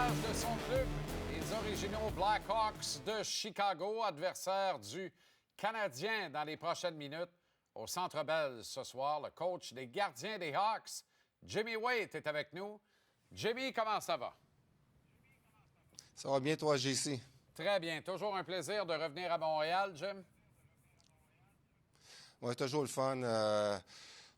visage de son club, les originaux Blackhawks de Chicago, adversaires du Canadien dans les prochaines minutes. Au Centre Bell ce soir, le coach des gardiens des Hawks, Jimmy Waite, est avec nous. Jimmy, comment ça va? Ça va bien, toi, JC? Très bien. Toujours un plaisir de revenir à Montréal, Jim. Oui, toujours le fun.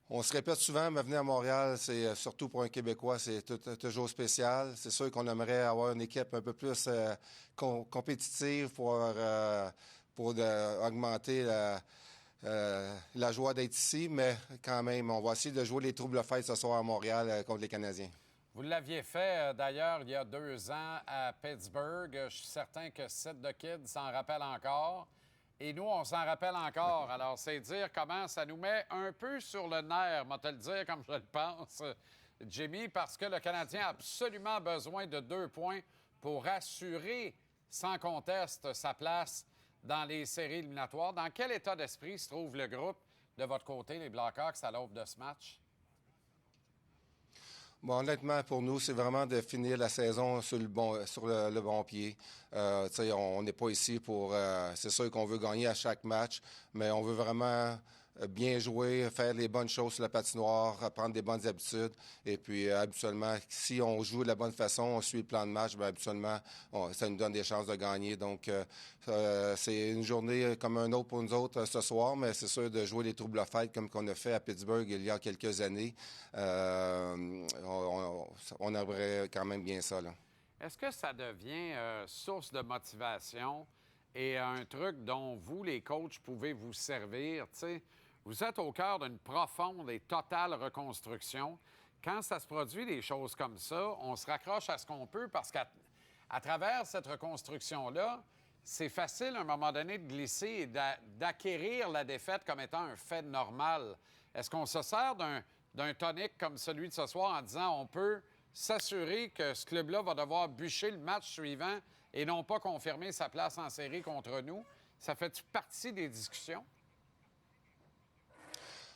On se répète souvent, mais venir à Montréal, c'est surtout pour un Québécois, c'est toujours spécial. C'est sûr qu'on aimerait avoir une équipe un peu plus compétitive pour augmenter la joie d'être ici, mais quand même, on va essayer de jouer les troubles fêtes ce soir à Montréal contre les Canadiens. Vous l'aviez fait, d'ailleurs, il y a 2 ans à Pittsburgh. Je suis certain que Sid the Kid s'en rappelle encore. Et nous, on s'en rappelle encore. Alors, c'est dire comment ça nous met un peu sur le nerf, moi te le dire comme je le pense, Jimmy, parce que le Canadien a absolument besoin de 2 points pour assurer sans conteste sa place dans les séries éliminatoires. Dans quel état d'esprit se trouve le groupe de votre côté, les Blackhawks, à l'aube de ce match? Bon, honnêtement, pour nous, c'est vraiment de finir la saison sur le bon pied. On n'est pas ici pour... c'est sûr qu'on veut gagner à chaque match, mais on veut vraiment bien jouer, faire les bonnes choses sur la patinoire, prendre des bonnes habitudes. Et puis, habituellement, si on joue de la bonne façon, on suit le plan de match, bien, habituellement, ça nous donne des chances de gagner. Donc, c'est une journée comme un autre pour nous autres ce soir, mais c'est sûr de jouer les troubles fêtes comme qu'on a fait à Pittsburgh il y a quelques années. On aimerait quand même bien ça, là. Est-ce que ça devient source de motivation et un truc dont vous, les coachs, pouvez vous servir? T'sais, vous êtes au cœur d'une profonde et totale reconstruction. Quand ça se produit des choses comme ça, on se raccroche à ce qu'on peut parce qu'à travers cette reconstruction-là, c'est facile à un moment donné de glisser et d'acquérir la défaite comme étant un fait normal. Est-ce qu'on se sert d'un tonic comme celui de ce soir en disant on peut s'assurer que ce club-là va devoir bûcher le match suivant et non pas confirmer sa place en série contre nous? Ça fait partie des discussions?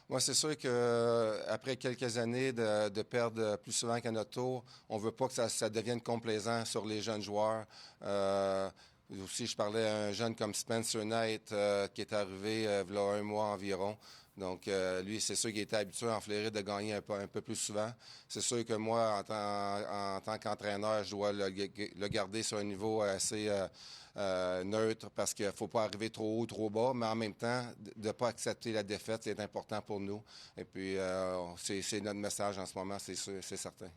Moi, c'est sûr que après quelques années de perdre plus souvent qu'à notre tour, on veut pas que ça devienne complaisant sur les jeunes joueurs. Aussi, je parlais à un jeune comme Spencer Knight qui est arrivé il y a 1 mois environ. Donc, lui, c'est sûr qu'il était habitué en Floride de gagner un peu plus souvent. C'est sûr que moi, en tant qu'entraîneur, je dois le garder sur un niveau assez neutre parce qu'il ne faut pas arriver trop haut, trop bas, mais en même temps, de ne pas accepter la défaite, c'est important pour nous. Et puis, c'est notre message en ce moment, c'est certain.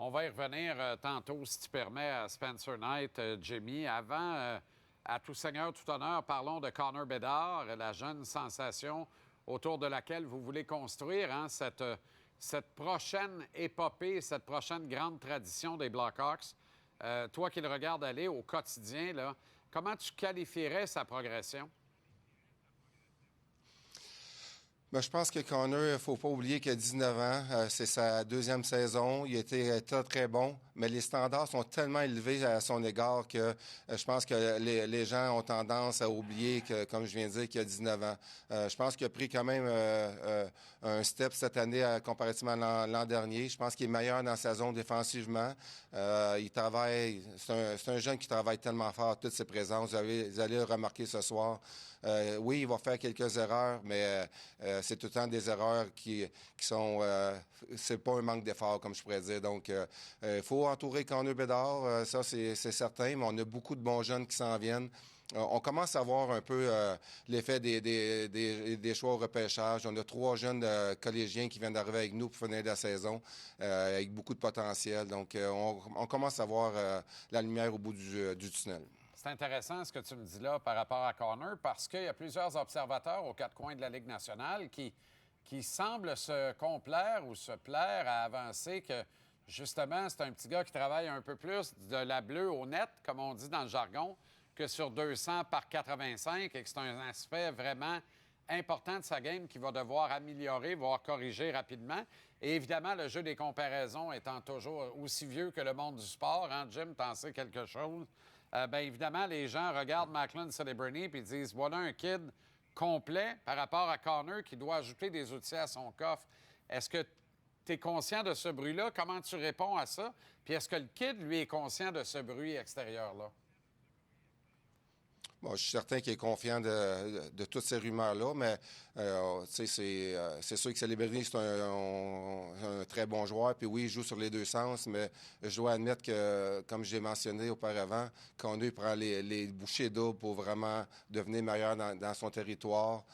On va y revenir tantôt, si tu permets, à Spencer Knight, Jimmy. Avant, à tout seigneur, tout honneur, parlons de Connor Bedard, la jeune sensation autour de laquelle vous voulez construire cette prochaine épopée, cette prochaine grande tradition des Blackhawks. Toi qui le regardes aller au quotidien, là, comment tu qualifierais sa progression? Ben, je pense que Connor, il ne faut pas oublier qu'il a 19 ans. C'est sa 2e saison. Il a été très, très bon. Mais les standards sont tellement élevés à son égard que je pense que les gens ont tendance à oublier que, comme je viens de dire, qu'il a 19 ans. Je pense qu'il a pris quand même un step cette année comparativement à l'an dernier. Je pense qu'il est meilleur dans sa zone défensivement. Il travaille... C'est un jeune qui travaille tellement fort, toutes ses présences. Vous allez le remarquer ce soir. Oui, il va faire quelques erreurs, mais... c'est tout le temps des erreurs qui sont... c'est pas un manque d'effort, comme je pourrais dire. Donc, il faut entourer Connor Bedard, ça, c'est certain, mais on a beaucoup de bons jeunes qui s'en viennent. On commence à voir un peu l'effet des choix au repêchage. On a 3 jeunes collégiens qui viennent d'arriver avec nous pour finir la saison, avec beaucoup de potentiel. Donc, on commence à voir la lumière au bout du tunnel. C'est intéressant ce que tu me dis là par rapport à Connor parce qu'il y a plusieurs observateurs aux 4 coins de la Ligue nationale qui semblent se complaire ou se plaire à avancer que, justement, c'est un petit gars qui travaille un peu plus de la bleue au net, comme on dit dans le jargon, que sur 200 par 85 et que c'est un aspect vraiment important de sa game qu'il va devoir améliorer, voire corriger rapidement. Et évidemment, le jeu des comparaisons étant toujours aussi vieux que le monde du sport, hein, Jim, t'en sais quelque chose? Bien évidemment, les gens regardent Macklin Celebrity et disent voilà un kid complet par rapport à Connor qui doit ajouter des outils à son coffre. Est-ce que tu es conscient de ce bruit-là? Comment tu réponds à ça? Puis est-ce que le kid, lui, est conscient de ce bruit extérieur-là? Bon, je suis certain qu'il est confiant de toutes ces rumeurs-là, mais c'est sûr que Celebrity, c'est un très bon joueur. Puis oui, il joue sur les deux sens, mais je dois admettre que, comme j'ai mentionné auparavant, Connor prend les bouchées doubles pour vraiment devenir meilleur dans son territoire.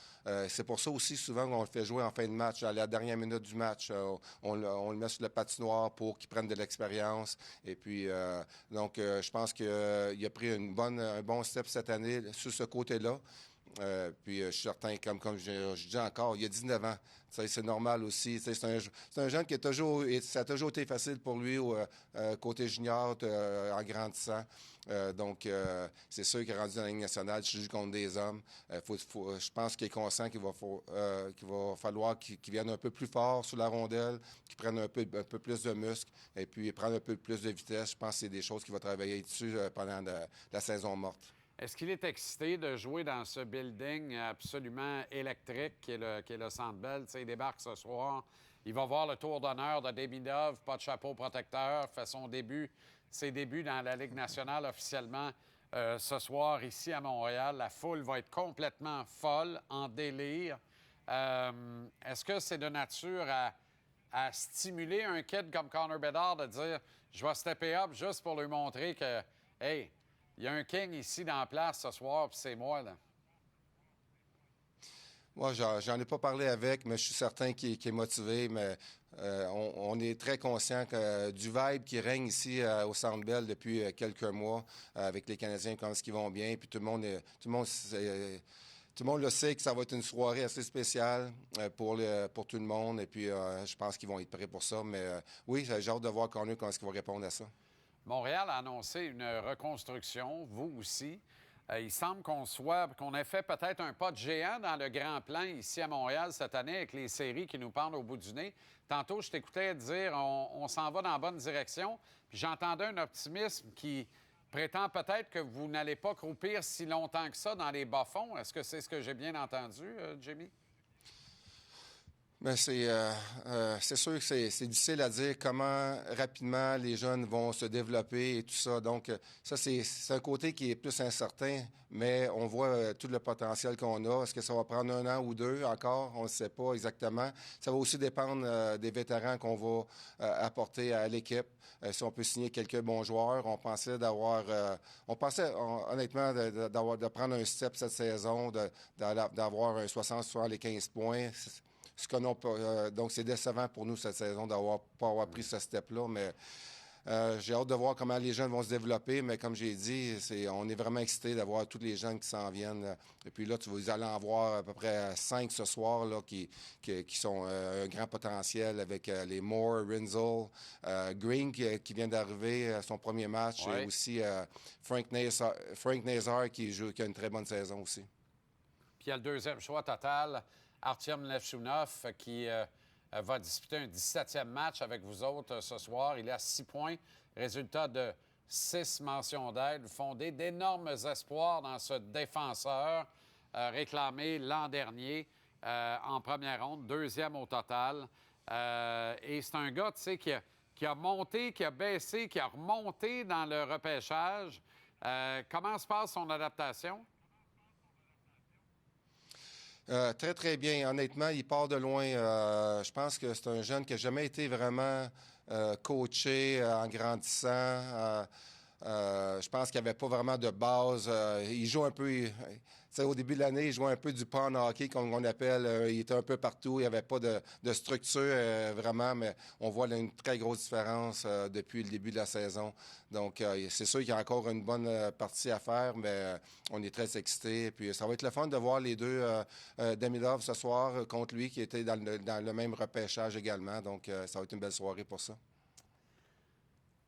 C'est pour ça aussi, souvent, qu'on le fait jouer en fin de match, à la dernière minute du match. On le met sur le patinoire pour qu'il prenne de l'expérience. Et puis, donc, je pense qu'il a pris un bon step cette année sur ce côté-là. Puis je suis certain, comme je dis encore, il a 19 ans. C'est normal aussi. C'est un jeune qui ça a toujours été facile pour lui côté junior en grandissant. Donc, c'est sûr qu'il est rendu dans la Ligue nationale, je joue contre des hommes. Je pense qu'il est conscient qu'il va falloir qu'il vienne un peu plus fort sur la rondelle, qu'il prenne un peu plus de muscle et puis prendre un peu plus de vitesse. Je pense que c'est des choses qu'il va travailler dessus pendant la saison morte. Est-ce qu'il est excité de jouer dans ce building absolument électrique qui est le Centre Bell? Il débarque ce soir. Il va voir le tour d'honneur de Demidov, pas de chapeau protecteur, fait ses débuts dans la Ligue nationale officiellement ce soir ici à Montréal. La foule va être complètement folle, en délire. Est-ce que c'est de nature à stimuler un kid comme Connor Bedard de dire « Je vais stepper up juste pour lui montrer que, hey, il y a un king ici dans la place ce soir, puis c'est moi, là. » Moi, j'en ai pas parlé avec, mais je suis certain qu'il est motivé. Mais on est très conscient du vibe qui règne ici au Centre Bell depuis quelques mois avec les Canadiens, comment est-ce qu'ils vont bien. Puis tout le monde le sait que ça va être une soirée assez spéciale pour tout le monde. Et puis, je pense qu'ils vont être prêts pour ça. Mais oui, j'ai hâte de voir Connor comment est-ce qu'il va répondre à ça. Montréal a annoncé une reconstruction, vous aussi. Il semble qu'on ait fait peut-être un pas de géant dans le grand plan ici à Montréal cette année avec les séries qui nous pendent au bout du nez. Tantôt, je t'écoutais dire on s'en va dans la bonne direction. Puis j'entendais un optimisme qui prétend peut-être que vous n'allez pas croupir si longtemps que ça dans les bas-fonds. Est-ce que c'est ce que j'ai bien entendu, Jimmy? Mais c'est sûr que c'est difficile à dire comment rapidement les jeunes vont se développer et tout ça. Donc, ça, c'est un côté qui est plus incertain, mais on voit tout le potentiel qu'on a. Est-ce que ça va prendre 1 an ou 2 encore? On ne sait pas exactement. Ça va aussi dépendre des vétérans qu'on va apporter à l'équipe. Si on peut signer quelques bons joueurs, on pensait honnêtement de prendre un step cette saison, d'avoir un 60-75 points. Donc, c'est décevant pour nous cette saison pas avoir pris ce step-là, mais j'ai hâte de voir comment les jeunes vont se développer, mais comme j'ai dit, on est vraiment excités d'avoir tous les jeunes qui s'en viennent. Et puis là, vous allez en voir à peu près 5 ce soir là, qui sont un grand potentiel avec les Moore, Rinzel, Green qui vient d'arriver à son premier match, ouais. Et aussi Frank Nazar qui a une très bonne saison aussi. Puis il y a le deuxième choix total, Artyom Levchunov, qui va disputer un 17e match avec vous autres ce soir. Il a 6 points, résultat de 6 mentions d'aide. Vous fondez d'énormes espoirs dans ce défenseur réclamé l'an dernier en première ronde, 2e au total. Et c'est un gars, tu sais, qui a monté, qui a baissé, qui a remonté dans le repêchage. Comment se passe son adaptation? Très, très bien. Honnêtement, il part de loin. Je pense que c'est un jeune qui n'a jamais été vraiment coaché en grandissant. Je pense qu'il n'y avait pas vraiment de base. Il joue un peu... au début de l'année, il jouait un peu du pond hockey, comme on appelle. Il était un peu partout. Il n'y avait pas de structure vraiment, mais on voit là, une très grosse différence depuis le début de la saison. Donc, c'est sûr qu'il y a encore une bonne partie à faire, mais on est très excités. Puis, ça va être le fun de voir les deux Demidov ce soir contre lui, qui était dans le même repêchage également. Donc, ça va être une belle soirée pour ça.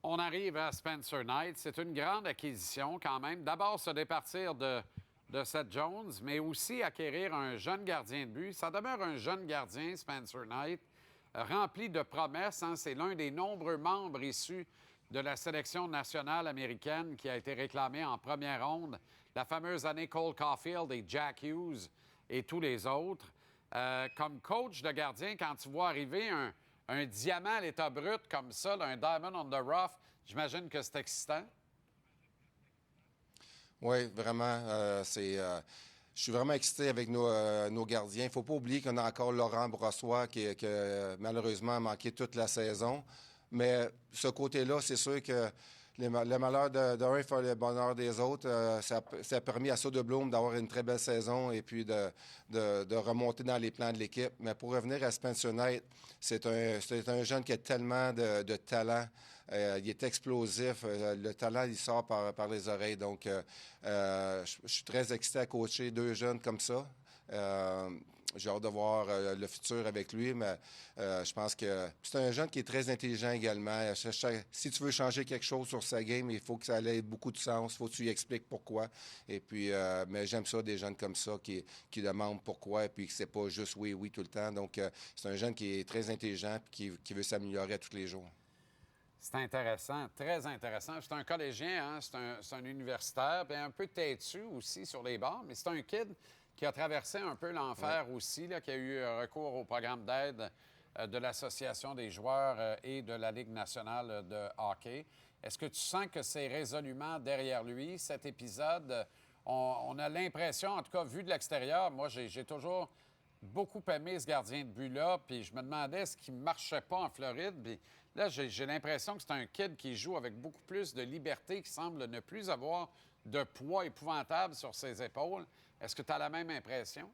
On arrive à Spencer Knight. C'est une grande acquisition quand même. D'abord, se départir de Seth Jones, mais aussi acquérir un jeune gardien de but. Ça demeure un jeune gardien, Spencer Knight, rempli de promesses. Hein. C'est l'un des nombreux membres issus de la sélection nationale américaine qui a été réclamé en première ronde. La fameuse année Cole Caulfield et Jack Hughes et tous les autres. Comme coach de gardien, quand tu vois arriver un diamant à l'état brut comme ça, là, un diamond on the rough, j'imagine que c'est excitant. Oui, vraiment. Je suis vraiment excité avec nos gardiens. Il ne faut pas oublier qu'on a encore Laurent Brossoit qui malheureusement a manqué toute la saison. Mais ce côté-là, c'est sûr que le malheur d'un fait le bonheur des autres. Ça a permis à Soderblom d'avoir une très belle saison et puis de remonter dans les plans de l'équipe. Mais pour revenir à Spencer Knight, c'est un jeune qui a tellement de talent. Il est explosif. Le talent, il sort par les oreilles. Donc, je suis très excité à coacher deux jeunes comme ça. J'ai hâte de voir le futur avec lui, mais je pense que c'est un jeune qui est très intelligent également. Si tu veux changer quelque chose sur sa game, il faut que ça ait beaucoup de sens. Il faut que tu lui expliques pourquoi. Et puis, mais j'aime ça, des jeunes comme ça qui demandent pourquoi et puis que c'est pas juste oui, oui tout le temps. Donc, c'est un jeune qui est très intelligent et qui veut s'améliorer tous les jours. C'est intéressant, très intéressant. C'est un collégien, hein? C'est un universitaire, puis un peu têtu aussi sur les bords, mais c'est un kid qui a traversé un peu l'enfer aussi, là, qui a eu recours au programme d'aide de l'Association des joueurs et de la Ligue nationale de hockey. Est-ce que tu sens que c'est résolument derrière lui, cet épisode? On a l'impression, en tout cas, vu de l'extérieur, moi, j'ai toujours beaucoup aimé ce gardien de but-là, puis je me demandais ce qui ne marchait pas en Floride. Puis là, j'ai l'impression que c'est un kid qui joue avec beaucoup plus de liberté, qui semble ne plus avoir de poids épouvantable sur ses épaules. Est-ce que tu as la même impression?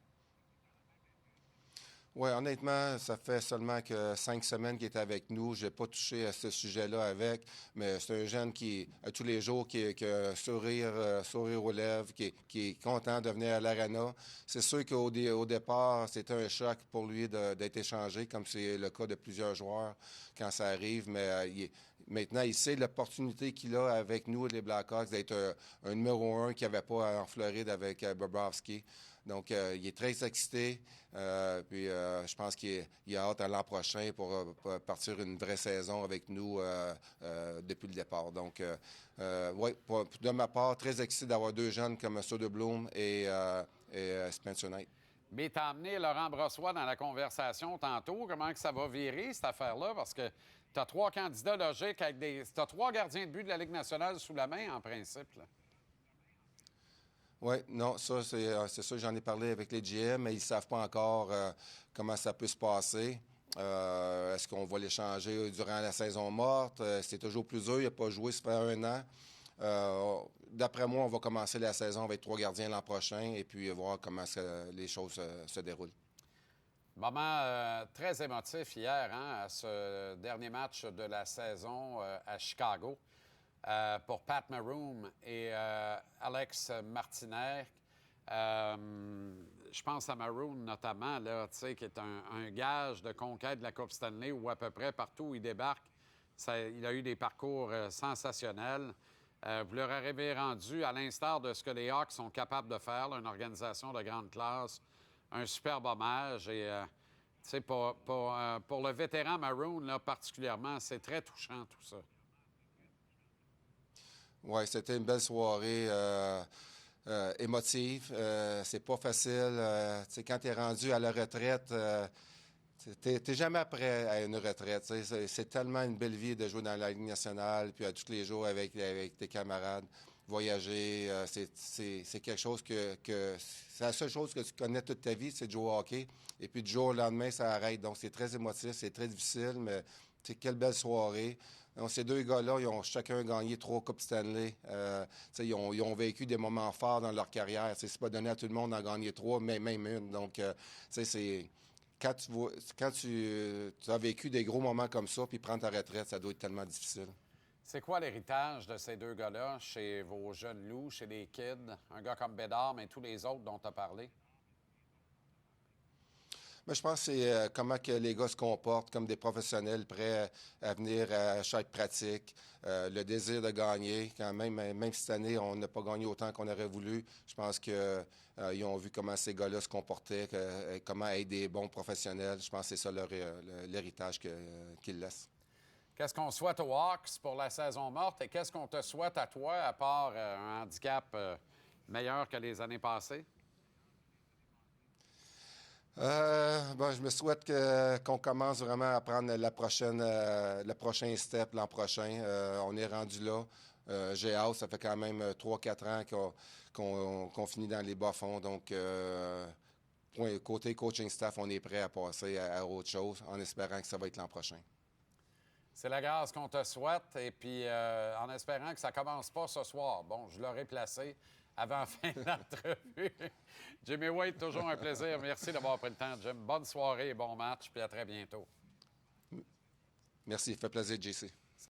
Oui, honnêtement, ça fait seulement que 5 semaines qu'il est avec nous. Je n'ai pas touché à ce sujet-là avec, mais c'est un jeune qui, tous les jours, qui a un sourire aux lèvres, qui est content de venir à l'Arena. C'est sûr qu'au départ, c'était un choc pour lui d'être échangé, comme c'est le cas de plusieurs joueurs quand ça arrive, mais maintenant, il sait l'opportunité qu'il a avec nous, les Blackhawks, d'être un numéro 1 qu'il n'y avait pas en Floride avec Bobrovsky. Donc, il est très excité. Puis, je pense qu'il a hâte à l'an prochain pour partir une vraie saison avec nous depuis le départ. Donc, oui, de ma part, très excité d'avoir deux jeunes comme Soderblom et Spencer Knight. Mais tu as amené Laurent Brossoit dans la conversation tantôt. Comment que ça va virer, cette affaire-là? Parce que tu as trois candidats logiques avec des... Tu as trois gardiens de but de la Ligue nationale sous la main, en principe, là. Oui, non, ça, c'est ça, j'en ai parlé avec les GM, mais ils ne savent pas encore comment ça peut se passer. Est-ce qu'on va l'échanger durant la saison morte? C'est toujours plus dur, il n'a pas joué, ça fait 1 an. D'après moi, on va commencer la saison avec 3 gardiens l'an prochain et puis voir comment les choses se déroulent. Moment très émotif hier, hein, à ce dernier match de la saison à Chicago. Pour Pat Maroon et Alex Martinez. Je pense à Maroon notamment, là, qui est un gage de conquête de la Coupe Stanley où à peu près partout où il débarque, il a eu des parcours sensationnels. Vous leur avez rendu, à l'instar de ce que les Hawks sont capables de faire, là, une organisation de grande classe, un superbe hommage. Et pour le vétéran Maroon, là, particulièrement, c'est très touchant tout ça. Oui, c'était une belle soirée émotive. C'est pas facile. Quand tu es rendu à la retraite, t'es jamais prêt à une retraite. C'est tellement une belle vie de jouer dans la Ligue nationale, puis tous les jours avec tes camarades, voyager. C'est quelque chose c'est la seule chose que tu connais toute ta vie, c'est de jouer au hockey. Et puis du jour au lendemain, ça arrête. Donc c'est très émotif, c'est très difficile, mais quelle belle soirée. Donc, ces deux gars-là, ils ont chacun gagné 3 Coupes Stanley. Ils ont vécu des moments forts dans leur carrière. C'est pas donné à tout le monde d'en gagner 3, mais même une. Donc, c'est... Quand tu as vécu des gros moments comme ça, puis prendre ta retraite, ça doit être tellement difficile. C'est quoi l'héritage de ces deux gars-là chez vos jeunes loups, chez les kids? Un gars comme Bédard, mais tous les autres dont tu as parlé? Mais je pense que c'est comment que les gars se comportent comme des professionnels prêts à venir à chaque pratique, le désir de gagner. Quand même cette année, on n'a pas gagné autant qu'on aurait voulu. Je pense qu'ils ont vu comment ces gars-là se comportaient, comment être des bons professionnels. Je pense que c'est ça l'héritage qu'ils laissent. Qu'est-ce qu'on souhaite aux Hawks pour la saison morte et qu'est-ce qu'on te souhaite à toi, à part un handicap meilleur que les années passées? Je me souhaite qu'on commence vraiment à prendre le prochain step l'an prochain. On est rendu là. J'ai hâte, ça fait quand même 3-4 ans qu'on finit dans les bas-fonds. Donc, côté coaching staff, on est prêt à passer à autre chose en espérant que ça va être l'an prochain. C'est la grâce qu'on te souhaite et puis en espérant que ça ne commence pas ce soir. Bon, je l'aurai placé avant la fin de l'entrevue. Jimmy Waite, toujours un plaisir. Merci d'avoir pris le temps, Jim. Bonne soirée et bon match, puis à très bientôt. Merci, ça fait plaisir, JC.